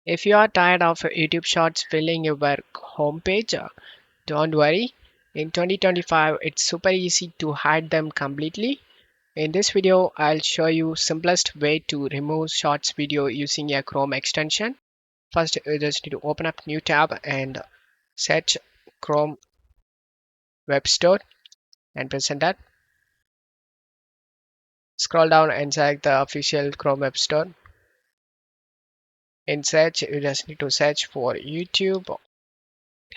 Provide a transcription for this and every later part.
If you are tired of YouTube Shorts filling your homepage, don't worry. In 2025, it's super easy to hide them completely. In this video, I'll show you simplest way to remove Shorts video using a Chrome extension. First, you just need to open up new tab and search Chrome Web Store and press enter. Scroll down and select the official Chrome Web Store. In search, you just need to search for YouTube.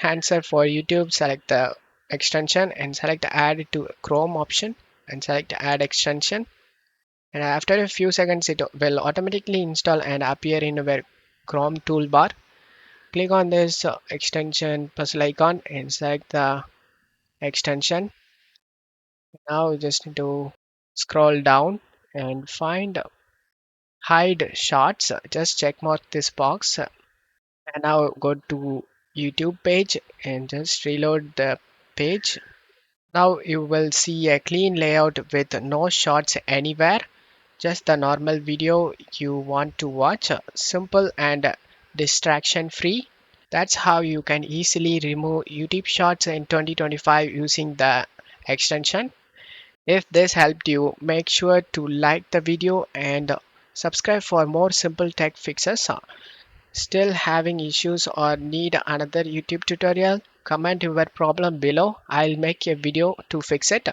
Answer for YouTube, select the extension and select add to Chrome option and select add extension. And after a few seconds, it will automatically install and appear in our Chrome toolbar. Click on this extension puzzle icon and select the extension. Now you just need to scroll down and find hide shorts. Just check mark this box and now go to YouTube page and just reload the page. Now you will see a clean layout with no shorts anywhere, just the normal video you want to watch, simple and distraction free. That's how you can easily remove YouTube shorts in 2025 using the extension. If this helped you, make sure to like the video and subscribe for more simple tech fixes. Still having issues or need another YouTube tutorial? Comment your problem below. I'll make a video to fix it.